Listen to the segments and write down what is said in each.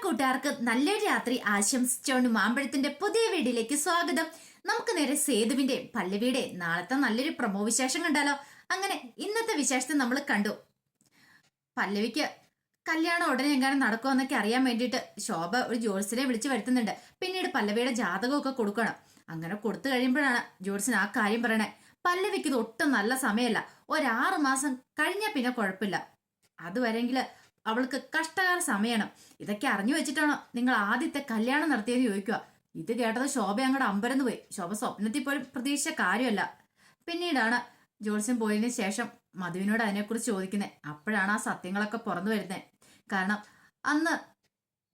കൂട്ടുകാർക്ക് നല്ലൊരു രാത്രി ആശംസിച്ചുകൊണ്ട് മാമ്പഴത്തിന്റെ പുതിയ വീഡിയോയിലേക്ക് സ്വാഗതം. നമുക്ക് നേരെ സേതുവിന്റെ പല്ലവിയുടെ നാളത്തെ നല്ലൊരു പ്രമോ വിശേഷം കണ്ടാലോ. അങ്ങനെ ഇന്നത്തെ വിശേഷത്തെ നമ്മൾ കണ്ടു. പല്ലവിക്ക് കല്യാണം ഉടനെ എങ്ങാനും നടക്കുമെന്നൊക്കെ അറിയാൻ വേണ്ടിയിട്ട് ശോഭ ഒരു ജോത്സ്യനെ വിളിച്ചു വരുത്തുന്നുണ്ട്. പിന്നീട് പല്ലവിയുടെ ജാതകമൊക്കെ കൊടുക്കണം. അങ്ങനെ കൊടുത്തു കഴിയുമ്പോഴാണ് ജോത്സ്യൻ ആ കാര്യം പറയണേ. പല്ലവിക്ക് ഇത് ഒട്ടും നല്ല സമയമല്ല, 6 മാസം കഴിഞ്ഞാൽ പിന്നെ കുഴപ്പമില്ല, അതുവരെങ്കിൽ അവൾക്ക് കഷ്ടകാല സമയമാണ്. ഇതൊക്കെ അറിഞ്ഞു വെച്ചിട്ടാണോ നിങ്ങൾ ആദ്യത്തെ കല്യാണം നടത്തിയെന്ന് ചോദിക്കുക. ഇത് കേട്ടത് ശോഭ അങ്ങോട്ട് അമ്പരന്ന് പോയി. ശോഭ സ്വപ്നത്തിൽ പോലും പ്രതീക്ഷിച്ച കാര്യമല്ല. പിന്നീടാണ് ജോത്സ്യൻ പോയതിനു ശേഷം മധുവിനോട് അതിനെക്കുറിച്ച് ചോദിക്കുന്നത്. അപ്പോഴാണ് ആ സത്യങ്ങളൊക്കെ പുറന്നു വരുന്നത്. കാരണം അന്ന്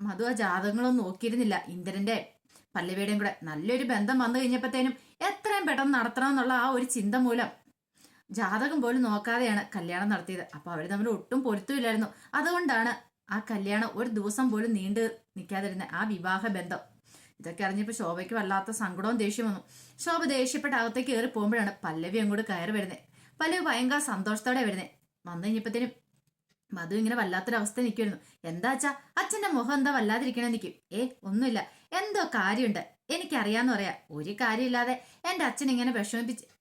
മധു ആ ജാതകങ്ങളൊന്നും നോക്കിയിരുന്നില്ല. ഇന്ദ്രന്റെ പല്ലവിയുടെയും കൂടെ നല്ലൊരു ബന്ധം വന്നു കഴിഞ്ഞപ്പോഴത്തേനും എത്രയും പെട്ടെന്ന് നടത്തണം എന്നുള്ള ആ ഒരു ചിന്ത മൂലം ജാതകം പോലും നോക്കാതെയാണ് കല്യാണം നടത്തിയത്. അപ്പൊ അവര് തമ്മിൽ ഒട്ടും പൊരുത്തമില്ലായിരുന്നു. അതുകൊണ്ടാണ് ആ കല്യാണം ഒരു ദിവസം പോലും നീണ്ടു നിൽക്കാതിരുന്ന ആ വിവാഹ ബന്ധം. ഇതൊക്കെ അറിഞ്ഞപ്പോ ശോഭയ്ക്ക് വല്ലാത്ത സങ്കടവും ദേഷ്യം വന്നു. ശോഭ ദേഷ്യപ്പെട്ട അകത്തേക്ക് കയറി പോകുമ്പോഴാണ് പല്ലവി അങ്ങോട്ട് കയറി വരുന്നത്. പല്ലവി ഭയങ്കര സന്തോഷത്തോടെ വരുന്നത്. വന്നു കഴിഞ്ഞപ്പോഴത്തേനും മധു ഇങ്ങനെ വല്ലാത്തൊരവസ്ഥ നിൽക്കുമായിരുന്നു. എന്താ അച്ഛാ, അച്ഛന്റെ മുഖം എന്താ വല്ലാതിരിക്കണേ നിൽക്കും. ഒന്നുമില്ല, എന്തോ കാര്യമുണ്ട്, എനിക്കറിയാന്ന് പറയാ. ഒരു കാര്യമില്ലാതെ എന്റെ അച്ഛൻ ഇങ്ങനെ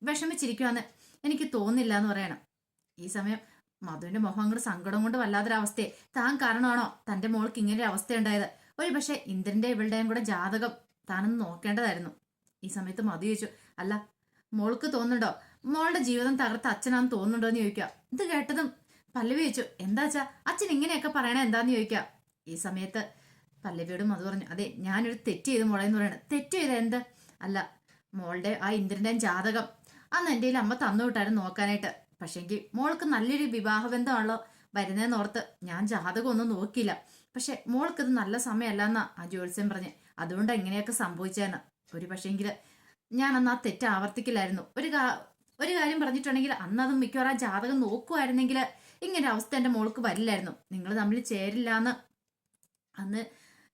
വിഷമിച്ചിരിക്കുവാന്ന് എനിക്ക് തോന്നില്ല എന്ന് പറയണം. ഈ സമയം മധുവിന്റെ മുഖം അങ്ങോട്ട് സങ്കടം കൊണ്ട് വല്ലാത്തൊരവസ്ഥയെ. താൻ കാരണമാണോ തന്റെ മോൾക്ക് ഇങ്ങനെ ഒരു അവസ്ഥ ഉണ്ടായത്? ഒരു പക്ഷെ ഇന്ദ്രന്റെ ഇവളുടെയും കൂടെ ജാതകം താനൊന്ന് നോക്കേണ്ടതായിരുന്നു. ഈ സമയത്ത് മധു ചോദിച്ചു, അല്ല മോൾക്ക് തോന്നുന്നുണ്ടോ മോളുടെ ജീവിതം തകർത്ത അച്ഛനാന്ന് തോന്നുന്നുണ്ടോ എന്ന് ചോദിക്കുക. ഇത് കേട്ടതും പല്ലവി ചോദിച്ചു, എന്താ വെച്ചാ അച്ഛൻ ഇങ്ങനെയൊക്കെ പറയണേ എന്താന്ന് ചോദിക്കുക. ഈ സമയത്ത് പല്ലവിയോട് മധു പറഞ്ഞു, അതെ ഞാനൊരു തെറ്റ് ചെയ്ത് മോളെന്ന് പറയണത്. തെറ്റ് ചെയ്ത എന്ത്? അല്ല, മോളുടെ ആ ഇന്ദ്രന്റെയും ജാതകം അന്ന് എൻ്റെ അമ്മ തന്നു വിട്ടായിരുന്നു നോക്കാനായിട്ട്. പക്ഷെങ്കിൽ മോൾക്ക് നല്ലൊരു വിവാഹബന്ധമാണല്ലോ വരുന്നതെന്നോർത്ത് ഞാൻ ജാതകം ഒന്നും നോക്കിയില്ല. പക്ഷെ മോൾക്കിത് നല്ല സമയമല്ല എന്നാ ആ ജ്യോത്സ്യൻ പറഞ്ഞ്. അതുകൊണ്ട് എങ്ങനെയൊക്കെ സംഭവിച്ചതെന്ന്. ഒരു പക്ഷെങ്കിൽ ഞാൻ അന്ന് ആ തെറ്റ് ആവർത്തിക്കില്ലായിരുന്നു. ഒരു കാര്യം പറഞ്ഞിട്ടുണ്ടെങ്കിൽ അന്ന് അത് മിക്കവാറും ആ ജാതകം നോക്കുമായിരുന്നെങ്കിൽ ഇങ്ങനെ അവസ്ഥ എൻ്റെ മോൾക്ക് വരില്ലായിരുന്നു. നിങ്ങൾ തമ്മിൽ ചേരില്ല എന്ന് അന്ന്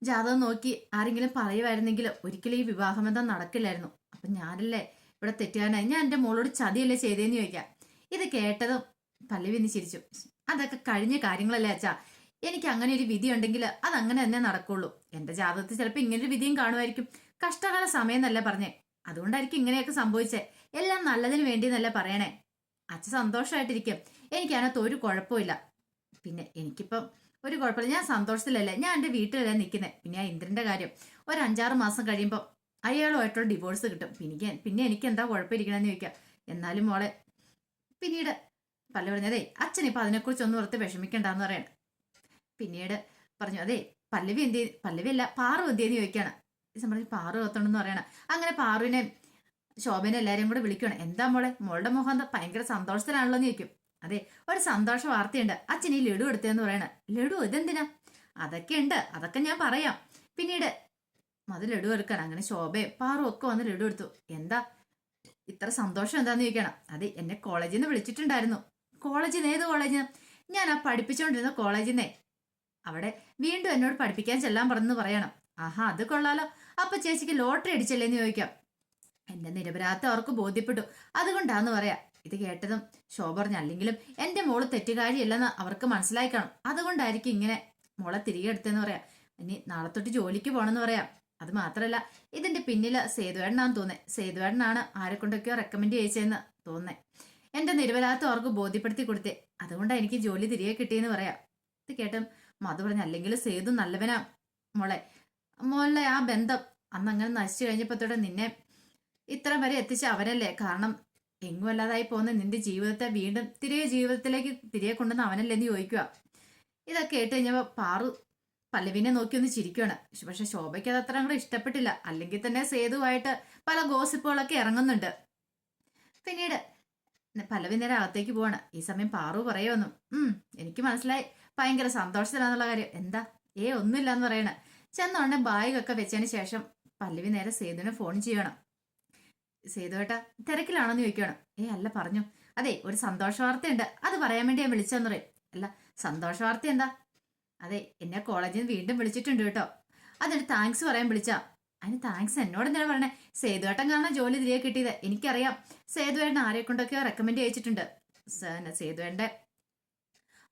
ജാതകം നോക്കി ആരെങ്കിലും പറയുമായിരുന്നെങ്കിൽ ഒരിക്കലും ഈ വിവാഹബന്ധം നടക്കില്ലായിരുന്നു. അപ്പൊ ഞാനല്ലേ ഇവിടെ തെറ്റുകാരനായി. ഞാൻ എൻ്റെ മോളോട് ചതിയല്ലേ ചെയ്തേന്ന് ചോദിക്കാം. ഇത് കേട്ടതും പല്ലവി ഒന്ന് ചിരിച്ചു. അതൊക്കെ കഴിഞ്ഞ കാര്യങ്ങളല്ലേ അച്ഛാ, എനിക്ക് അങ്ങനെ ഒരു വിധി ഉണ്ടെങ്കിൽ അത് അങ്ങനെ തന്നെ നടക്കുള്ളൂ. എന്റെ ജാതകത്തിൽ ചിലപ്പോൾ ഇങ്ങനൊരു വിധിയും കാണുമായിരിക്കും. കഷ്ടകാല സമയം എന്നല്ലേ പറഞ്ഞേ, അതുകൊണ്ടായിരിക്കും ഇങ്ങനെയൊക്കെ സംഭവിച്ചേ. എല്ലാം നല്ലതിന് വേണ്ടി എന്നല്ലേ പറയണേ. അച്ഛൻ സന്തോഷമായിട്ടിരിക്കും, എനിക്ക് അതിനകത്ത് ഒരു കുഴപ്പമില്ല. പിന്നെ എനിക്കിപ്പം ഒരു കുഴപ്പമില്ല, ഞാൻ സന്തോഷത്തിലല്ലേ, ഞാൻ എൻ്റെ വീട്ടിലല്ലേ നിൽക്കുന്നത്. പിന്നെ ആ ഇന്ദ്രന്റെ കാര്യം ഒരു 5-6 മാസം കഴിയുമ്പോൾ അയാളുമായിട്ടുള്ള ഡിവോഴ്സ് കിട്ടും. പിന്നെ എനിക്ക് എന്താ കുഴപ്പമിരിക്കണമെന്ന് ചോദിക്കാം. എന്നാലും മോളെ പിന്നീട് പല പറഞ്ഞതേ അച്ഛൻ ഇപ്പൊ അതിനെക്കുറിച്ചൊന്നും ഓർത്ത് വിഷമിക്കണ്ടെന്ന് പറയണം. പിന്നീട് പറഞ്ഞു, അതെ പല്ലവി അല്ല പാറു എന്തിയെന്ന് ചോദിക്കാണ്. ഈ പറഞ്ഞു പാറു എത്തണമെന്ന് പറയണം. അങ്ങനെ പാറുവിനെ ശോഭനെ എല്ലാവരെയും കൂടെ വിളിക്കണം. എന്താ മോളുടെ മുഖം എന്താ ഭയങ്കര സന്തോഷത്തിലാണല്ലോ എന്ന് ചോദിക്കും. അതെ ഒരു സന്തോഷ വാർത്തയുണ്ട്, അച്ഛൻ ഈ ലഡു എടുത്തതെന്ന് പറയണ. ലഡു ഇതെന്തിനാ? അതൊക്കെ ഉണ്ട്, അതൊക്കെ ഞാൻ പറയാം. പിന്നീട് അത് ലഡു എടുക്കണം. അങ്ങനെ ശോഭയും പാറും ഒക്കെ വന്ന് ലഡു എടുത്തു. എന്താ ഇത്ര സന്തോഷം എന്താന്ന് ചോദിക്കണം. അതെ എന്നെ കോളേജിൽ നിന്ന് വിളിച്ചിട്ടുണ്ടായിരുന്നു. കോളേജിൽ നിന്ന്? ഏത് കോളേജിൽ നിന്ന്? ഞാൻ ആ പഠിപ്പിച്ചുകൊണ്ടിരുന്ന കോളേജിൽ നിന്നേ. അവിടെ വീണ്ടും എന്നോട് പഠിപ്പിക്കാൻ ചെല്ലാൻ പറഞ്ഞെന്ന് പറയണം. ആഹാ അത് കൊള്ളാലോ, അപ്പൊ ചേച്ചിക്ക് ലോട്ടറി അടിച്ചല്ലേന്ന് ചോദിക്കാം. എന്റെ നിരപരാധം അവർക്ക് ബോധ്യപ്പെട്ടു, അതുകൊണ്ടാന്ന് പറയാ. ഇത് കേട്ടതും ശോഭ പറഞ്ഞു, അല്ലെങ്കിലും എന്റെ മോള് തെറ്റുകാരിയല്ലെന്ന് അവർക്ക് മനസ്സിലാക്കണം, അതുകൊണ്ടായിരിക്കും ഇങ്ങനെ മോളെ തിരികെ എടുത്തെന്ന് പറയാം. ഇനി നാളെ തൊട്ട് ജോലിക്ക് പോണെന്ന് പറയാം. അത് മാത്രല്ല ഇതിന്റെ പിന്നില് സേതുവേടനാന്ന് തോന്നേ. സേതുവേടനാണ് ആരെ കൊണ്ടൊക്കെയോ റെക്കമെൻഡ് ചെയ്യിച്ചതെന്ന് തോന്നേ. എന്റെ നിരപരാധം അവർക്ക് ബോധ്യപ്പെടുത്തി കൊടുത്തേ, അതുകൊണ്ടാണ് എനിക്ക് ജോലി തിരികെ കിട്ടിയെന്ന് പറയാം. ഇത് കേട്ടും മധു പറഞ്ഞു, അല്ലെങ്കിൽ സേതു നല്ലവനാ മോളെ ആ ബന്ധം അന്ന് അങ്ങനെ നശിച്ചു കഴിഞ്ഞപ്പോഴത്തോടെ നിന്നെ ഇത്ര വരെ എത്തിച്ച അവനല്ലേ. കാരണം എങ്ങും അല്ലാതായി പോകുന്ന നിന്റെ ജീവിതത്തെ വീണ്ടും ജീവിതത്തിലേക്ക് തിരികെ കൊണ്ടുവന്ന് അവനല്ലേ എന്ന് ചോദിക്കുക. ഇതൊക്കെ കേട്ട് കഴിഞ്ഞപ്പോൾ പാറു പല്ലവിനെ നോക്കി ഒന്ന് ചിരിക്കുകയാണ്. പക്ഷെ ശോഭയ്ക്ക് അത് അത്ര അങ്ങോട്ട് ഇഷ്ടപ്പെട്ടില്ല. അല്ലെങ്കിൽ തന്നെ സേതുവായിട്ട് പല ഗോസിപ്പുകളൊക്കെ ഇറങ്ങുന്നുണ്ട്. പിന്നീട് പല്ലവി നേരെ അകത്തേക്ക് പോവാണ്. ഈ സമയം പാറു പറയുമെന്നും എനിക്ക് മനസ്സിലായി ഭയങ്കര സന്തോഷത്തിലാന്നുള്ള കാര്യം. എന്താ? ഒന്നുമില്ല എന്ന് പറയണ. ചെന്നോണ്ടെ ബാഗൊക്കെ വെച്ചതിന് ശേഷം പല്ലവി നേരെ സേതുവിനെ ഫോൺ ചെയ്യണം. സേതുവേട്ടാ തിരക്കിലാണോന്ന് ചോദിക്കണം. അല്ല പറഞ്ഞു. അതെ ഒരു സന്തോഷ വാർത്തയുണ്ട്, അത് പറയാൻ വേണ്ടി ഞാൻ വിളിച്ചെന്ന് പറയും. അല്ല സന്തോഷ വാർത്ത എന്താ? അതെ എന്നെ കോളേജിൽ നിന്ന് വീണ്ടും വിളിച്ചിട്ടുണ്ട് കേട്ടോ, അതിന് താങ്ക്സ് പറയാൻ വിളിച്ചാ. അതിന് താങ്ക്സ് എന്നോട് എന്താണ് പറഞ്ഞേ? സേതുവേട്ടൻ കാരണം ജോലി തിരികെ കിട്ടിയത് എനിക്കറിയാം. സേതുവേട്ടൻ ആരെ കൊണ്ടൊക്കെയോ റെക്കമെൻഡ് ചെയ്യിച്ചിട്ടുണ്ട്. സേതുവേട്ടന്റെ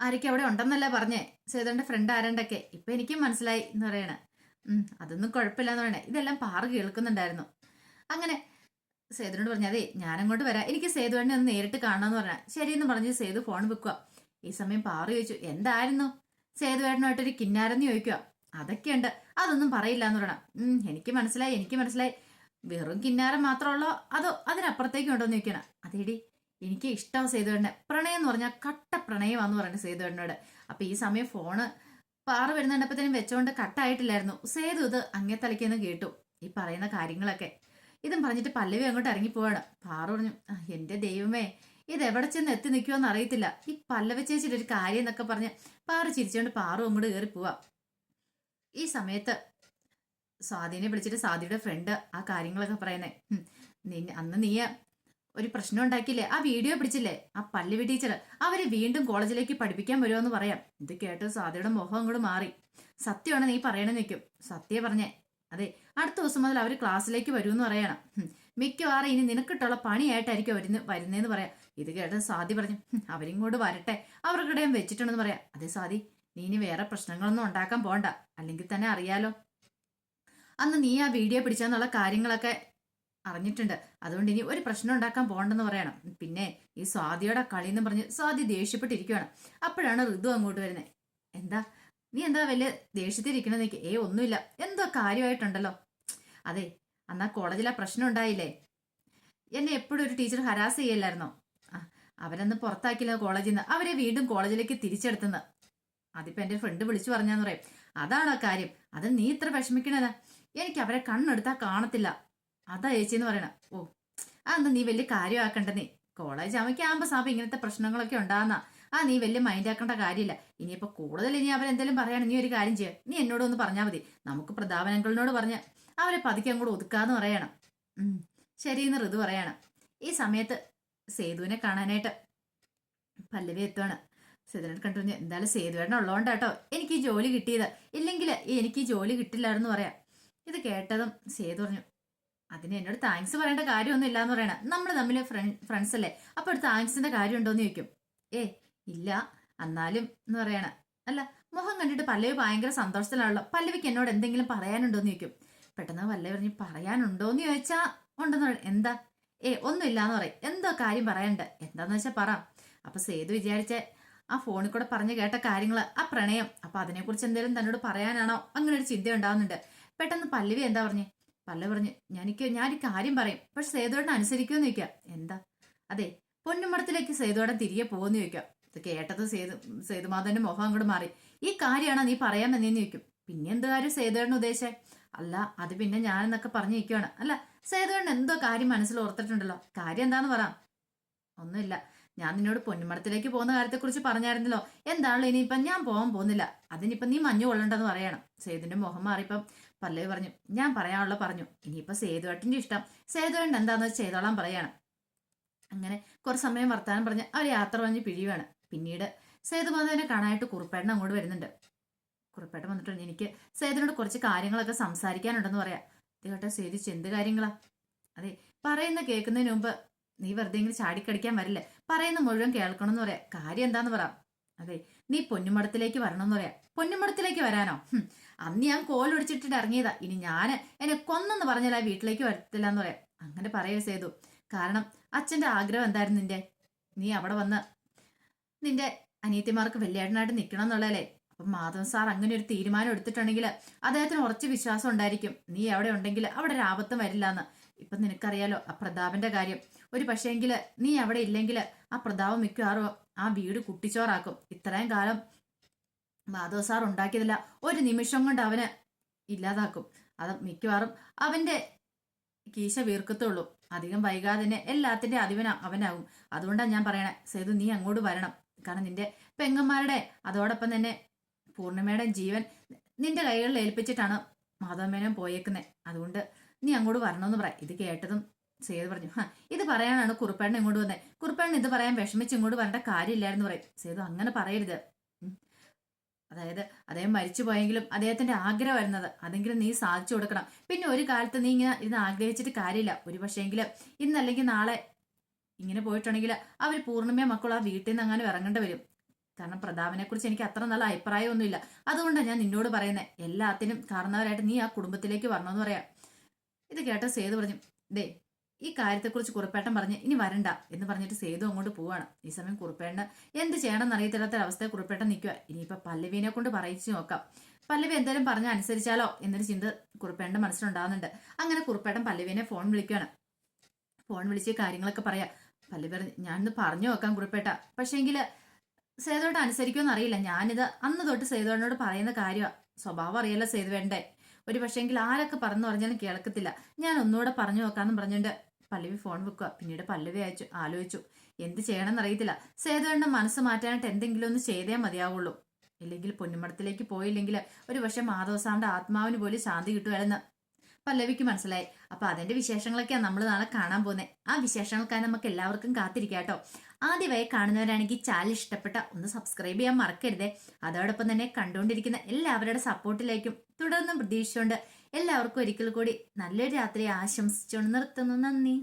ആരൊക്കെ അവിടെ ഉണ്ടെന്നല്ലേ പറഞ്ഞേ, സേതുവിന്റെ ഫ്രണ്ട് ആരണ്ടൊക്കെ ഇപ്പൊ എനിക്കും മനസ്സിലായി എന്ന് പറയണേ. അതൊന്നും കുഴപ്പമില്ല എന്ന് പറയണേ. ഇതെല്ലാം പാറു കേൾക്കുന്നുണ്ടായിരുന്നു. അങ്ങനെ സേതുവിനോട് പറഞ്ഞു, അതെ ഞാനങ്ങോട്ട് വരാം, എനിക്ക് സേതുവേണ്ണെ ഒന്ന് നേരിട്ട് കാണാമെന്ന് പറഞ്ഞാൽ ശരിയെന്ന് പറഞ്ഞ് സേതു ഫോൺ വെക്കുക. ഈ സമയം പാറു ചോദിച്ചു, എന്തായിരുന്നു സേതുവേട്ടനുമായിട്ടൊരു കിന്നാരെന്ന് ചോദിക്കുക. അതൊക്കെയുണ്ട്, അതൊന്നും പറയില്ല എന്ന് പറയണം. എനിക്ക് മനസ്സിലായി വെറും കിന്നാരം മാത്രമുള്ളോ അതോ അതിനപ്പുറത്തേക്കും ഉണ്ടോന്ന് ചോദിക്കണം. അതേടി എനിക്ക് ഇഷ്ടം സേതുവേണ്ണെ, പ്രണയം എന്ന് പറഞ്ഞാൽ കട്ട പ്രണയമാന്ന് പറഞ്ഞു സേതുവേണ്ണനോട്. അപ്പൊ ഈ സമയം ഫോണ് പാറു വരുന്നുണ്ടപ്പത്തേനും വെച്ചോണ്ട് കട്ടായിട്ടില്ലായിരുന്നു. സേതു ഇത് അങ്ങേ തലയ്ക്കെന്ന് കേട്ടു ഈ പറയുന്ന കാര്യങ്ങളൊക്കെ. ഇതും പറഞ്ഞിട്ട് പല്ലവി അങ്ങോട്ട് ഇറങ്ങിപ്പോവാണ്. പാറു പറഞ്ഞു, എന്റെ ദൈവമേ ഇതെവിടെ ചെന്ന് എത്തി നിൽക്കുമെന്ന് അറിയത്തില്ല, ഈ പല്ലവി ചേച്ചിയുടെ ഒരു കാര്യം എന്നൊക്കെ പറഞ്ഞ് പാറു ചിരിച്ചുകൊണ്ട് പാറു അങ്ങോട്ട് കയറി പോവാ. ഈ സമയത്ത് സ്വാതിനെ വിളിച്ചിട്ട് സ്വാതിയുടെ ഫ്രണ്ട് ആ കാര്യങ്ങളൊക്കെ പറയുന്നേ. അന്ന് നീ ഒരു പ്രശ്നം ഉണ്ടാക്കിയില്ലേ, ആ വീഡിയോ പിടിച്ചില്ലേ, ആ പല്ലവി ടീച്ചർ അവരെ വീണ്ടും കോളേജിലേക്ക് പഠിപ്പിക്കാൻ വരുമോന്ന് പറയാം. ഇത് കേട്ട് സ്വാതിയുടെ മുഖം അങ്ങോട്ട് മാറി. സത്യമാണ് നീ പറയണെന്ന് നിൽക്കും. സത്യ പറഞ്ഞേ, അതെ അടുത്ത ദിവസം മുതൽ അവർ ക്ലാസ്സിലേക്ക് വരുമെന്ന് പറയണം. മിക്കവാറും ഇനി നിനക്കിട്ടുള്ള പണിയായിട്ടായിരിക്കും വരുന്നതെന്ന് പറയാം. ഇത് കേട്ട് സ്വാതി പറഞ്ഞു, അവരിങ്ങോട്ട് വരട്ടെ, അവർക്കിടയും വെച്ചിട്ടുണ്ടെന്ന് പറയാം. അതെ സ്വാതി, നീ ഇനി വേറെ പ്രശ്നങ്ങളൊന്നും ഉണ്ടാക്കാൻ പോണ്ട, അല്ലെങ്കിൽ തന്നെ അറിയാലോ അന്ന് നീ ആ വീഡിയോ പിടിച്ചെന്നുള്ള കാര്യങ്ങളൊക്കെ അറിഞ്ഞിട്ടുണ്ട്. അതുകൊണ്ട് ഇനി ഒരു പ്രശ്നം ഉണ്ടാക്കാൻ പോകണ്ടെന്ന് പറയണം. പിന്നെ ഈ സ്വാതിയുടെ കളി എന്ന് പറഞ്ഞ് സ്വാതി ദേഷ്യപ്പെട്ടിരിക്കുകയാണ്. അപ്പോഴാണ് ഋതു അങ്ങോട്ട് വരുന്നത്. നീ എന്താ വലിയ ദേഷ്യത്തിരിക്കണെന്ന് ഒന്നുമില്ല, എന്തോ കാര്യമായിട്ടുണ്ടല്ലോ. അതെ അന്നാ കോളേജിൽ ആ പ്രശ്നം ഉണ്ടായില്ലേ, എന്നെ എപ്പോഴും ഒരു ടീച്ചർ ഹരാസ് ചെയ്യല്ലായിരുന്നോ, അവരന്ന് പുറത്താക്കില്ല കോളേജിൽ നിന്ന്, അവരെ വീണ്ടും കോളേജിലേക്ക് തിരിച്ചെടുത്തുന്ന. അതിപ്പോ എന്റെ ഫ്രണ്ട് വിളിച്ചു പറഞ്ഞാന്ന് പറയും. അതാണോ കാര്യം, അത് നീ ഇത്ര വിഷമിക്കണതാ, എനിക്ക് അവരെ കണ്ണെടുത്താ കാണത്തില്ല, അതാ ചേച്ചിന്ന് പറയണ. അതൊന്നും നീ വലിയ കാര്യമാക്കണ്ട, നീ കോളേജ് ആവുമ്പോ ക്യാമ്പസ് ആവുമ്പോ ഇങ്ങനത്തെ പ്രശ്നങ്ങളൊക്കെ ഉണ്ടാകുന്ന, നീ വലിയ മൈൻഡ് ആക്കേണ്ട കാര്യമില്ല. ഇനിയിപ്പോ കൂടുതൽ ഇനി അവരെന്തെങ്കിലും പറയാണ്, നീ ഒരു കാര്യം ചെയ്യാം, നീ എന്നോട് ഒന്ന് പറഞ്ഞാൽ മതി, നമുക്ക് പ്രതാപനങ്ങളിനോട് പറഞ്ഞ് അവരെ പതുക്കെ അങ്ങോട്ട് ഒതുക്കാന്ന് പറയണം. ശരിയെന്ന് ഋതു പറയണം. ഈ സമയത്ത് സേതുവിനെ കാണാനായിട്ട് പല്ലവി എത്തുവാണ്. സേതുവിനെ കണ്ടു പറഞ്ഞു, എന്തായാലും സേതുവേട്ടൻ ഉള്ളതുകൊണ്ടാട്ടോ എനിക്ക് ഈ ജോലി കിട്ടിയത്, ഇല്ലെങ്കിൽ എനിക്ക് ഈ ജോലി കിട്ടില്ലായിരുന്നു പറയാം. ഇത് കേട്ടതും സേതു പറഞ്ഞു, അതിന് എന്നോട് താങ്ക്സ് പറയേണ്ട കാര്യമൊന്നും ഇല്ലാന്ന് പറയണ, നമ്മൾ തമ്മിൽ ഫ്രണ്ട്സ് അല്ലേ, അപ്പൊ ഒരു താങ്ക്സിന്റെ കാര്യം ഉണ്ടോന്ന് ചോദിക്കും. ഇല്ല എന്നാലും എന്ന് പറയണ. അല്ല മുഖം കണ്ടിട്ട് പല്ലവി ഭയങ്കര സന്തോഷത്തിലാണല്ലോ, പല്ലവിക്ക് എന്നോട് എന്തെങ്കിലും പറയാനുണ്ടോന്ന് ചോദിക്കും. പെട്ടെന്ന് പല്ലവി പറഞ്ഞു, പറയാനുണ്ടോന്ന് ചോദിച്ചാ ഉണ്ടെന്ന് പറയും. എന്താ? ഒന്നും ഇല്ലാന്ന് പറയും. എന്തോ കാര്യം പറയാനുണ്ട്, എന്താന്ന് വെച്ചാ പറ. അപ്പൊ സേതു വിചാരിച്ച ആ ഫോണിൽ കൂടെ പറഞ്ഞു കേട്ട കാര്യങ്ങള്, ആ പ്രണയം, അപ്പൊ അതിനെക്കുറിച്ച് എന്തെങ്കിലും തന്നോട് പറയാനാണോ അങ്ങനെ ഒരു ചിന്ത ഉണ്ടാവുന്നുണ്ട്. പെട്ടെന്ന് പല്ലവി എന്താ പറഞ്ഞു, പല്ലവി പറഞ്ഞു, ഞാനൊരു കാര്യം പറയും, പക്ഷെ സേതുവേട്ടൻ അനുസരിക്കുമെന്ന് ചോദിക്കാം. എന്താ? അതെ പൊന്നുമടത്തിലേക്ക് സേതുവേട്ടൻ തിരികെ പോകുമെന്ന് ചോദിക്കാം. ഇത് കേട്ടത് സേതുമാധവന്റെ മുഖം അങ്ങോട്ട് മാറി. ഈ കാര്യമാണോ നീ പറയാൻ വന്നേന്ന് ചോദിക്കും. പിന്നെ എന്ത് കാര്യം സേതുവേട്ടൻ ഉദ്ദേശിച്ചേ? അല്ല അത് പിന്നെ ഞാനെന്നൊക്കെ പറഞ്ഞു നിൽക്കുവാണ്. അല്ല സേതുവേട്ടൻ എന്തോ കാര്യം മനസ്സിൽ ഓർത്തിട്ടുണ്ടല്ലോ, കാര്യം എന്താന്ന് പറ. ഒന്നുമില്ല, ഞാൻ നിന്നോട് പൊന്നുമടത്തിലേക്ക് പോകുന്ന കാര്യത്തെക്കുറിച്ച് പറഞ്ഞായിരുന്നല്ലോ, എന്താണല്ലോ ഇനിയിപ്പം ഞാൻ പോകാൻ പോകുന്നില്ല, അതിനിപ്പം നീ മഞ്ഞു കൊള്ളണ്ടെന്ന് പറയണം. സേതുവിന്റെ മുഖം മാറിയപ്പം പല്ലവി പറഞ്ഞു, ഞാൻ പറയാനുള്ള പറഞ്ഞു, ഇനിയിപ്പൊ സേതുവേട്ടന്റെ ഇഷ്ടം, സേതുവേട്ടൻ എന്താന്ന് വെച്ച് ചെയ്തോളാൻ പറയാണ്. അങ്ങനെ കുറച്ച് സമയം വർത്താനം പറഞ്ഞ് അവർ യാത്ര പറഞ്ഞ് പിരിയുവാണ്. പിന്നീട് സേതുമാധവനെ കാണാനായിട്ട് കുറുപ്പേട്ടൻ അങ്ങോട്ട് വരുന്നുണ്ട്. കുറുപ്പേട്ടൻ വന്നിട്ടുണ്ട്, എനിക്ക് സേതുവിനോട് കുറച്ച് കാര്യങ്ങളൊക്കെ സംസാരിക്കാനുണ്ടെന്ന് പറയാം. കേട്ടോ സേതു, എന്ത് കാര്യങ്ങളാ? അതെ പറയുന്ന കേൾക്കുന്നതിന് മുമ്പ് നീ വെറുതെ ഇങ്ങനെ ചാടിക്കടിക്കാൻ വരില്ലേ, പറയുന്ന മുഴുവൻ കേൾക്കണമെന്ന് പറയാം. കാര്യം എന്താന്ന് പറയാം. അതെ നീ പൊന്നുമടത്തിലേക്ക് വരണമെന്ന് പറയാം. പൊന്നുമടത്തിലേക്ക് വരാനോ? അന്ന് ഞാൻ കോലൊടിച്ചിട്ടിട്ട് ഇറങ്ങിയതാ, ഇനി എന്നെ കൊന്നെന്ന് പറഞ്ഞാൽ ആ വീട്ടിലേക്ക് വരത്തില്ല എന്ന് പറയാം. അങ്ങനെ പറയേ സേതു, കാരണം അച്ഛന്റെ ആഗ്രഹം എന്തായിരുന്നു നീ അവിടെ വന്ന് നിന്റെ അനിയത്തിമാർക്ക് വെള്ളിയാടിനായിട്ട് നിൽക്കണം എന്നുള്ളതല്ലേ. അപ്പം മാധവൻ സാർ അങ്ങനെ ഒരു തീരുമാനം എടുത്തിട്ടുണ്ടെങ്കിൽ അദ്ദേഹത്തിന് ഉറച്ച വിശ്വാസം ഉണ്ടായിരിക്കും നീ എവിടെ ഉണ്ടെങ്കിൽ അവിടെ ഒരു ആപത്തും വരില്ല എന്ന്. ഇപ്പം നിനക്കറിയാലോ ആ പ്രതാപന്റെ കാര്യം, ഒരു പക്ഷേങ്കിൽ നീ അവിടെ ഇല്ലെങ്കിൽ ആ പ്രതാപം മിക്കവാറും ആ വീട് കുട്ടിച്ചോറാക്കും. ഇത്രയും കാലം മാധവ സാർ ഉണ്ടാക്കിയതില്ല, ഒരു നിമിഷം കൊണ്ട് അവന് ഇല്ലാതാക്കും. അത് മിക്കവാറും അവന്റെ കീശ വീർക്കത്തുള്ളൂ. അധികം വൈകാതെ തന്നെ എല്ലാത്തിന്റെ അവനാകും. അതുകൊണ്ടാണ് ഞാൻ പറയണേ സേതു, നീ അങ്ങോട്ട് വരണം. കാരണം നിന്റെ പെങ്ങന്മാരുടെ അതോടൊപ്പം തന്നെ പൂർണിമയുടെ ജീവൻ നിന്റെ കൈകളിൽ ഏൽപ്പിച്ചിട്ടാണ് മാധവമേനോൻ പോയേക്കുന്നത്. അതുകൊണ്ട് നീ അങ്ങോട്ട് വരണമെന്ന് പറയാം. ഇത് കേട്ടതും സേതു പറഞ്ഞു, ഇത് പറയാനാണ് കുറുപ്പേണ്ണൻ ഇങ്ങോട്ട് വന്നത്. കുറുപ്പേണ്ണൻ ഇത് പറയാൻ വിഷമിച്ച് ഇങ്ങോട്ട് വരേണ്ട കാര്യമില്ലായിരുന്നു പറയും. സേതു അങ്ങനെ പറയരുത്. അതായത് അദ്ദേഹം മരിച്ചു പോയെങ്കിലും അദ്ദേഹത്തിന്റെ ആഗ്രഹം വരുന്നത് അതെങ്കിലും നീ സാധിച്ചു കൊടുക്കണം. പിന്നെ ഒരു കാലത്ത് നീ ഇങ്ങനെ ഇരുന്ന് ആഗ്രഹിച്ചിട്ട് കാര്യമില്ല. ഒരു പക്ഷേങ്കിലും ഇന്നല്ലെങ്കിൽ നാളെ ഇങ്ങനെ പോയിട്ടുണ്ടെങ്കിൽ അവർ പൂർണ്ണിമ മക്കൾ ആ വീട്ടിൽ നിന്ന് അങ്ങനെ ഇറങ്ങേണ്ടി വരും. കാരണം പ്രതാപനെ കുറിച്ച് എനിക്ക് അത്ര നല്ല അഭിപ്രായമൊന്നുമില്ല. അതുകൊണ്ടാണ് ഞാൻ നിന്നോട് പറയുന്നത്, എല്ലാത്തിനും കാരണവരായിട്ട് നീ ആ കുടുംബത്തിലേക്ക് വരണമെന്ന് പറയാം. ഇത് കേട്ട സേതു പറഞ്ഞു, ദേ ഈ കാര്യത്തെക്കുറിച്ച് കുറുപ്പേട്ടൻ പറഞ്ഞ് ഇനി വരണ്ട എന്ന് പറഞ്ഞിട്ട് സേതു അങ്ങോട്ട് പോവാണ്. ഈ സമയം കുറുപ്പേട്ടന് എന്ത് ചെയ്യണമെന്ന് അറിയത്തില്ലാത്തൊരവസ്ഥയെ കുറുപ്പേട്ടൻ നിൽക്കുക. ഇനിയിപ്പൊ പല്ലവിനെ കൊണ്ട് പറയിച്ചു നോക്കാം. പല്ലവി എന്തായാലും പറഞ്ഞ അനുസരിച്ചാലോ എന്നൊരു ചിന്ത കുറുപ്പേട്ടന്റെ മനസ്സിലുണ്ടാകുന്നുണ്ട്. അങ്ങനെ കുറുപ്പേട്ടൻ പല്ലവിനെ ഫോൺ വിളിക്കുകയാണ്. ഫോൺ വിളിച്ച് കാര്യങ്ങളൊക്കെ പറയാം. പല്ലവി പറഞ്ഞു, ഞാനിന്ന് പറഞ്ഞു നോക്കാം കുറുപ്പേട്ട, പക്ഷേങ്കില് സേതുവേട്ട അനുസരിക്കുമെന്ന് അറിയില്ല. ഞാനിത് അന്ന് തൊട്ട് സേതുവേട്ടനോട് പറയുന്ന കാര്യമാണ്. സ്വഭാവം അറിയാലോ സേതുവേണ്ടേ, ഒരു പക്ഷേങ്കിൽ ആരൊക്കെ പറഞ്ഞു പറഞ്ഞാലും കേൾക്കത്തില്ല. ഞാൻ ഒന്നുകൂടെ പറഞ്ഞു നോക്കാന്ന് പറഞ്ഞുകൊണ്ട് പല്ലവി ഫോൺ വെക്കുക. പിന്നീട് പല്ലവി ആലോചിച്ചു എന്ത് ചെയ്യണമെന്ന് അറിയത്തില്ല. സേതുവേട്ടന്റെ മനസ്സ് മാറ്റാനായിട്ട് എന്തെങ്കിലും ഒന്ന് ചെയ്തേ മതിയാവുള്ളൂ. ഇല്ലെങ്കിൽ പൊന്നുമടത്തിലേക്ക് പോയില്ലെങ്കിൽ ഒരു പക്ഷെ മാധവസാറിന്റെ ആത്മാവിന് പോലും ശാന്തി കിട്ടുമായിരുന്നു പല്ലവിക്ക് മനസ്സിലായി. അപ്പൊ അതിന്റെ വിശേഷങ്ങളൊക്കെയാണ് നമ്മൾ നാളെ കാണാൻ പോകുന്നത്. ആ വിശേഷങ്ങൾക്കായി നമുക്ക് എല്ലാവർക്കും കാത്തിരിക്കാം കേട്ടോ. ആദ്യമായി കാണുന്നവരാണെങ്കിൽ ചാനൽ ഇഷ്ടപ്പെട്ട ഒന്ന് സബ്സ്ക്രൈബ് ചെയ്യാൻ മറക്കരുതേ. അതോടൊപ്പം തന്നെ കണ്ടുകൊണ്ടിരിക്കുന്ന എല്ലാവരുടെ സപ്പോർട്ടിലേക്കും തുടർന്നും പ്രതീക്ഷിച്ചുകൊണ്ട് എല്ലാവർക്കും ഒരിക്കൽ കൂടി നല്ലൊരു രാത്രി ആശംസിച്ചുകൊണ്ട് നിർത്തുന്നു. നന്ദി.